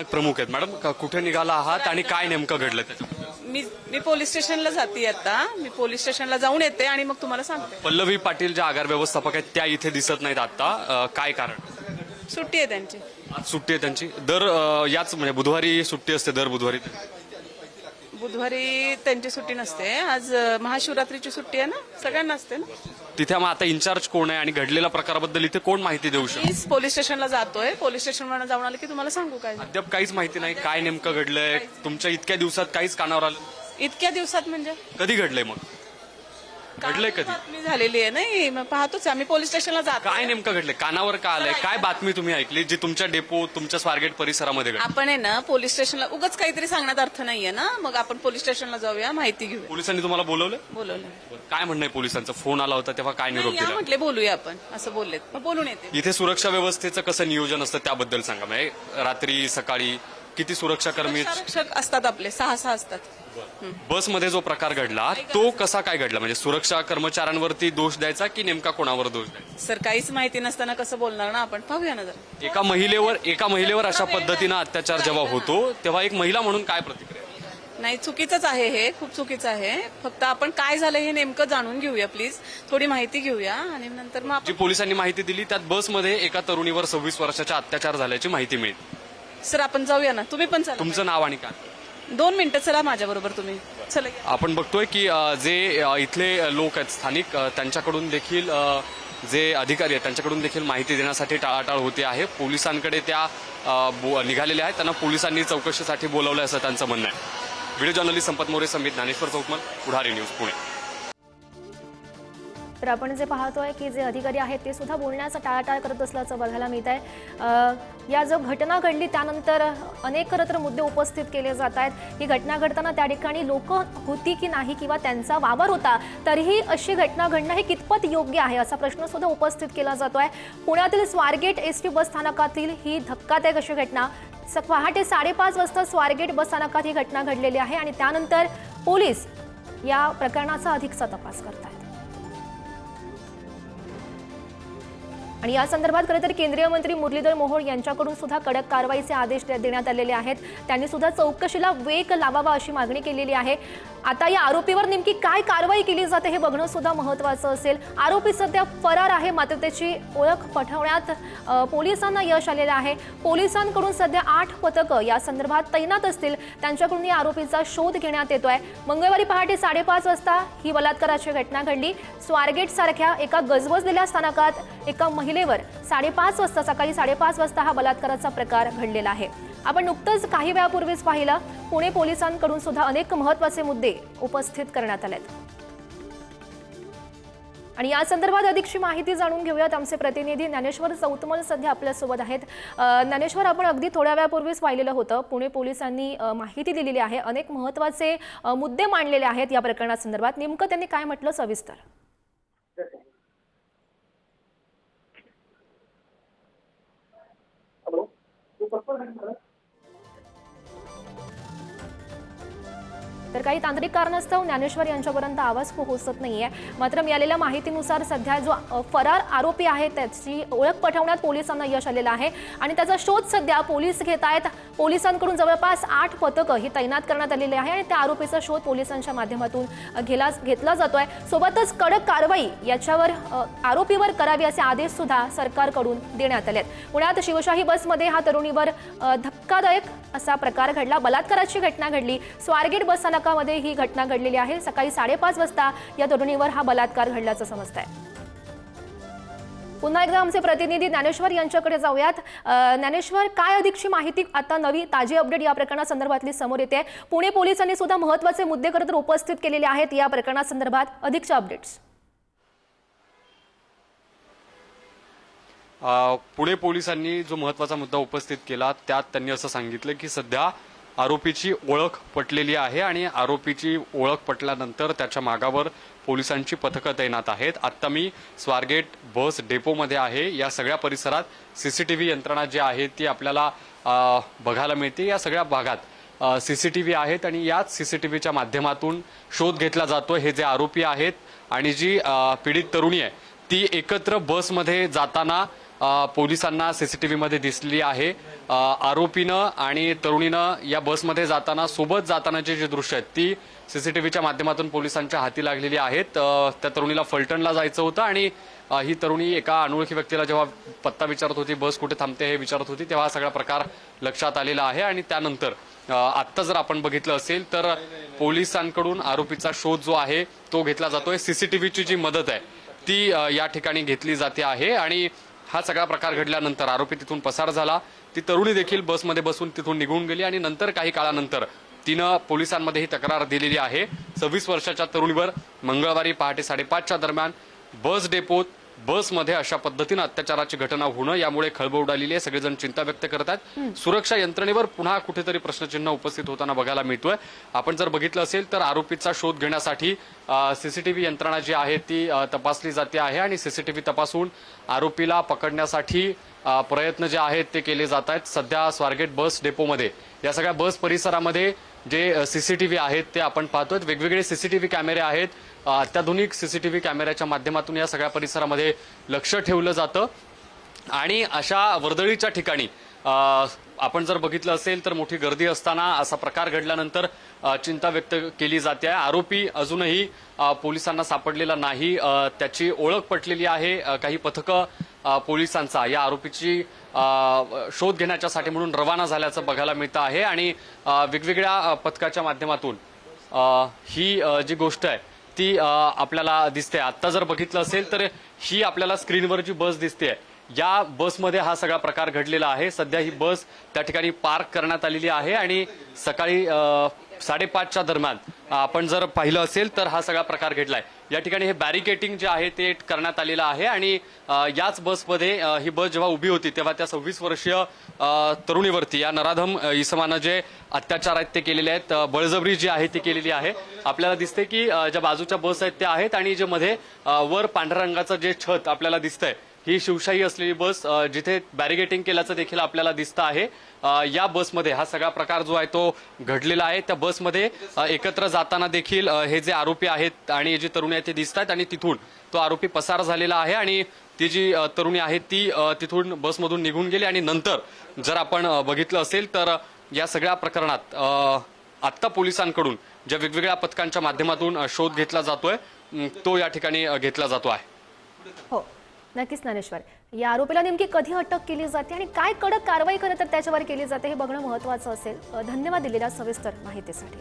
प्रमुख आहेत मॅडम, कुठे निघाला आहात आणि काय नेमकं घडलं त्याच्याबद्दल? मी पोलीस स्टेशनला जाते आता. मी पोलीस स्टेशनला जाऊन येते आणि मग तुम्हाला सांगते. पल्लवी पाटील ज्या आगार व्यवस्थापक आहेत त्या इथे दिसत नाहीत आता, काय कारण? सुट्टी आहे त्यांची. आज सुट्टी आहे त्यांची. याच म्हणजे बुधवारी सुट्टी असते, दर बुधवारी. बुधवारी त्यांची सुट्टी नसते. आज महाशिवरात्रीची सुट्टी आहे ना, सगळ्यांना असते ना. तिथे मग आता इन्चार्ज कोण आहे आणि घडलेल्या प्रकाराबद्दल इथे कोण माहिती देऊ शकतो? मीच पोलीस स्टेशनला जातोय. पोलीस स्टेशनवर जाऊन आले की तुम्हाला सांगू काय झालं. अद्याप काहीच माहिती नाही काय नेमकं घडलंय. तुमच्या इतक्या दिवसात काहीच कानावर आलं? इतक्या दिवसात म्हणजे कधी घडलंय मग? घडलंय कधी? बातमी झालेली आहे. नाही मग पाहतोच आम्ही पोलीस स्टेशनला जातो. काय नेमकं घडलंय? कानावर का आलंय? काय बातमी तुम्ही ऐकली जी तुमच्या डेपो, तुमच्या स्वारगेट परिसरामध्ये घडली? आपण आहे ना पोलीस स्टेशनला उगाच काहीतरी सांगण्यात अर्थ नाहीये ना. मग आपण पोलीस स्टेशनला जाऊया, माहिती घेऊया. पोलिसांनी तुम्हाला बोलवलं? बोलवलं. काय म्हणणं आहे पोलिसांचं? फोन आला होता तेव्हा काय निरोप या दिला? म्हटले बोलूया आपण, असं बोललेत. मग बोलून येते. इथे सुरक्षा व्यवस्थेचं कसं नियोजन असतं त्याबद्दल सांगा. म्हणजे रात्री सकाळी किती सुरक्षाकर्मी? संरक्षक असतात आपले, 6 असतात. बसमध्ये जो प्रकार घडला तो कसा काय घडला? म्हणजे सुरक्षा कर्मचाऱ्यांवरती दोष द्यायचा की नेमका कोणावर दोष द्यायचा? सर काहीच माहिती नसताना कसं बोलणार ना आपण. पाहूया ना जरा. एका महिलेवर अशा पद्धतीनं अत्याचार जेव्हा होतो तेव्हा एक महिला म्हणून काय प्रतिक्रिया? नाही, चुकीचंच आहे हे, खूप चुकीचं आहे. फक्त आपण काय झालं हे नेमकं जाणून घेऊया प्लीज. थोडी माहिती घेऊया आणि नंतर मग जी पोलिसांनी माहिती दिली त्यात बसमध्ये एका तरुणीवर 26 वर्षाचा अत्याचार झाल्याची माहिती मिळते. सर आपण जाऊया ना, तुम्ही पण चला. तुमचं नाव आणि काय? 2 मिनिटं चला माझ्या बरोबर तुम्ही. चला. आपण बघतोय की जे इथले लोक आहेत स्थानिक, त्यांच्याकडून देखील जे अधिकारी आहेत त्यांच्याकडून देखील माहिती देण्यासाठी टाळाटाळ होते आहे. पोलिसांकडे त्या निघालेल्या आहेत. त्यांना पोलिसांनी चौकशीसाठी बोलावलं असं त्यांचं म्हणणं आहे. व्हिडिओ जर्नलिस्ट संपत मोरे, संबित ज्ञानेश्वर चौकमल, पुढारी न्यूज, पुणे. तर आपण जे पाहतोय की जे अधिकारी आहेत ते सुद्धा बोलण्याचा टाळाटाळ करत असल्याचं बघायला मिळत आहे. या जो घटना घडली त्यानंतर अनेक खरं तर मुद्दे उपस्थित केले जात आहेत. ही घटना घडताना त्या ठिकाणी लोक होती की नाही किंवा त्यांचा वावर होता, तरीही अशी घटना घडणं हे कितपत योग्य आहे असा प्रश्न सुद्धा उपस्थित केला जातोय. पुण्यातील स्वारगेट एसटी बस स्थानकातील ही धक्कादायक अशी घटना पहाटे 5:30 वाजता स्वारगेट बस स्थानकात ही घटना घडलेली आहे आणि त्यानंतर पोलीस या प्रकरणाचा अधिकचा तपास करत आहेत. आणि या संदर्भात खरं तर केंद्रीय मंत्री मुरलीधर मोहोळ यांच्याकडून सुद्धा कडक कारवाईचे आदेश देण्यात आलेले आहेत. त्यांनी सुद्धा चौकशीला वेग लावावा अशी मागणी केलेली आहे. आता या आरोपीवर नेमकी काय कारवाई केली जाते हे बघणं सुद्धा महत्त्वाचं असेल. आरोपी सध्या फरार आहे, मात्र त्याची ओळख पटवण्यात पोलिसांना यश आलेलं आहे. पोलिसांकडून सध्या 8 पथकं या संदर्भात तैनात असतील. त्यांच्याकडून या आरोपीचा शोध घेण्यात येतोय. मंगळवारी पहाटे 5:30 वाजता ही बलात्काराची घटना घडली. स्वारगेट सारख्या एका गजबजलेल्या स्थानकात एका महिलेवर 5:30 वाजता सकाळी 5:30 वाजता हा बलात्काराचा प्रकार घडलेला आहे. आपण नुकतंच काही वेळापूर्वीच पाहिलं, पुणे पोलिसांकडून सुद्धा अनेक महत्त्वाचे मुद्दे उपस्थित करण्यात आलेत. आणि या संदर्भात अधिकची माहिती जाणून घेऊयात. आमचे प्रतिनिधी ज्ञानेश्वर चौतमल सध्या आपल्यासोबत आहेत. ज्ञानेश्वर, आपण अगदी थोड्या वेळापूर्वीच पाहिलेलं होतं, पुणे पोलिसांनी माहिती दिलेली आहे, अनेक महत्त्वाचे मुद्दे मांडलेले आहेत या प्रकरणासंदर्भात. नेमकं त्यांनी काय म्हटलं सविस्तर? तर काही तांत्रिक कारणास्तव ज्ञानेश्वर यांच्यापर्यंत आवाज पोहोचत नाहीये. मात्र मिळालेल्या माहितीनुसार सध्या जो फरार आरोपी आहे त्याची ओळख पटवण्यात पोलिसांना यश आलेलं आहे आणि त्याचा शोध सध्या पोलीस घेत आहेत. पोलिसांकडून जवळपास 8 पथकं ही तैनात करण्यात आलेली आहे आणि त्या आरोपीचा शोध पोलिसांच्या माध्यमातून घेतला जातोय. सोबतच कडक कारवाई याच्यावर आरोपीवर करावी असे आदेश सुद्धा सरकारकडून देण्यात आले आहेत. पुण्यात शिवशाही बसमध्ये हा तरुणीवर धक्कादायक असा प्रकार घडला. बलात्काराची घटना घडली. स्वारगेट बस स्थानकामध्ये ही घटना घडलेली आहे. सकाळी 5:30 वाजता या तरुणीवर हा बलात्कार घडल्याचं समजतंय. पुन्हा एकदा आमचे प्रतिनिधी ज्ञानेश्वर यांच्याकडे जाऊयात. ज्ञानेश्वर, काय अधिकची माहिती आता नवी ताजी अपडेट या प्रकरणासंदर्भातली समोर येते? पुणे पोलिसांनी सुद्धा महत्त्वाचे मुद्दे खरं तर उपस्थित केलेले आहेत या प्रकरणासंदर्भात. अधिकच्या अपडेट्स? पुणे पोलिसांनी जो महत्त्वाचा मुद्दा उपस्थित केला त्यात त्यांनी असं सांगितलं की सध्या आरोपीची ओळख पटलेली आहे आणि आरोपीची ओळख पटल्यानंतर त्याच्या मागावर पोलिसांची पथकं तैनात आहेत. आता मी स्वारगेट बस डेपोमध्ये आहे. या सगळ्या परिसरात सीसीटीव्ही यंत्रणा जी आहे ती आपल्याला बघायला मिळते. या सगळ्या भागात सीसीटीव्ही आहेत आणि याच सीसीटीव्हीच्या माध्यमातून शोध घेतला जातो. हे जे आरोपी आहेत आणि जी पीडित तरुणी आहे ती एकत्र बसमध्ये जाताना पोलिसांना सीसीटीव्हीमध्ये दिसली आहे. आरोपीनं आणि तरुणीनं या बसमध्ये जाताना सोबत जातानाची जी दृश्य आहेत ती सीसीटीव्हीच्या माध्यमातून पोलिसांच्या हाती लागलेली आहेत. त्या तरुणीला फलटणला जायचं होतं आणि ही तरुणी एका अनोळखी व्यक्तीला जेव्हा पत्ता विचारत होती, बस कुठे थांबते हे विचारत होती, तेव्हा हा सगळा प्रकार लक्षात आलेला आहे. आणि त्यानंतर आत्ता जर आपण बघितलं असेल तर पोलिसांकडून आरोपीचा शोध जो आहे तो घेतला जातोय. सीसीटीव्हीची जी मदत आहे ती या ठिकाणी घेतली जाते आहे. आणि हा सगळा प्रकार घडल्यानंतर आरोपी तिथून पसार झाला. ती तरुणी देखील बसमध्ये बसून तिथून निघून गेली आणि नंतर काही काळानंतर तिनं पोलिसांमध्ये ही तक्रार दिलेली आहे. 26 वर्षाच्या तरुणीवर मंगळवारी पहाटे 5:30च्या दरम्यान बस डेपोत बसमध्ये अशा पद्धतीनं अत्याचाराची घटना होणं यामुळे खळबळ उडालेली आहे. सगळेजण चिंता व्यक्त करतात. सुरक्षा यंत्रणेवर पुन्हा कुठेतरी प्रश्नचिन्ह उपस्थित होताना बघायला मिळतोय. आपण जर बघितलं असेल तर आरोपीचा शोध घेण्यासाठी सीसीटीव्ही यंत्रणा जी आहे ती तपासली जाते आहे आणि सीसीटीव्ही तपासून आरोपीला पकडण्यासाठी प्रयत्न जे आहेत ते केले जात आहेत. सध्या स्वारगेट बस डेपोमध्ये या सगळ्या बस परिसरामध्ये जे सीसीटीव्ही आहेत ते आपण पाहतोय. वेगवेगळे सीसीटीव्ही कॅमेरे आहेत. अत्याधुनिक सीसीटीव्ही कॅमेऱ्याच्या माध्यमातून या सगळ्या परिसरामध्ये लक्ष ठेवलं जातं आणि अशा वर्दळीच्या ठिकाणी आपण जर बघितलं असेल तर मोठी गर्दी असताना असा प्रकार घडल्यानंतर चिंता व्यक्त केली जाते आहे. आरोपी अजूनही पोलिसांना सापडलेला नाही. त्याची ओळख पटलेली आहे. काही पथकं पोलिसांचा या आरोपीची शोध घेण्याच्यासाठी म्हणून रवाना झाल्याचं बघायला मिळतं आहे आणि वेगवेगळ्या पथकाच्या माध्यमातून ही जी गोष्ट आहे ती आपल्याला दिसते. आता जर बघितलं असेल तर ही आपल्याला स्क्रीनवर जी बस दिसते या बसमध्ये हा सगळा प्रकार घडलेला आहे. सध्या ही बस त्या ठिकाणी पार्क करण्यात आलेली आहे आणि सकाळी 5:30च्या दरम्यान आपण जर पाहिलं असेल तर हा सगळा प्रकार घडलाय. या ठिकाणी हे बॅरिकेटिंग जे आहे ते करण्यात आलेलं आहे आणि याच बसमध्ये ही बस जेव्हा उभी होती तेव्हा त्या 26 वर्षीय तरुणीवरती या नराधम इसमानं जे अत्याचार आहेत ते केलेले आहेत, बळजबरी जी आहे ती केलेली आहे. आपल्याला दिसते की ज्या बाजूच्या बस आहेत त्या आहेत आणि जे मध्ये वर पांढऱ्या रंगाचं जे छत आपल्याला दिसतंय ही शिवशाही असलेली बस जिथे बॅरिगेटिंग केल्याचं देखील आपल्याला दिसतं आहे. या बसमध्ये हा सगळा प्रकार जो आहे तो घडलेला आहे. त्या बसमध्ये एकत्र जाताना देखील हे जे आरोपी आहेत आणि जी तरुणी आहे ते दिसत आहेत आणि तिथून तो आरोपी पसार झालेला आहे आणि ती जी तरुणी आहे ती तिथून बसमधून निघून गेली. आणि नंतर जर आपण बघितलं असेल तर या सगळ्या प्रकरणात आत्ता पोलिसांकडून ज्या वेगवेगळ्या पथकांच्या माध्यमातून शोध घेतला जातोय तो या ठिकाणी घेतला जातो आहे. हो, नक्कीच ज्ञानेश्वर. या आरोपीला नेमकी कधी अटक केली जाते आणि काय कडक कारवाई खरं तर त्याच्यावर केली जाते हे बघणं महत्त्वाचं असेल. धन्यवाद दिलेल्या सविस्तर माहितीसाठी.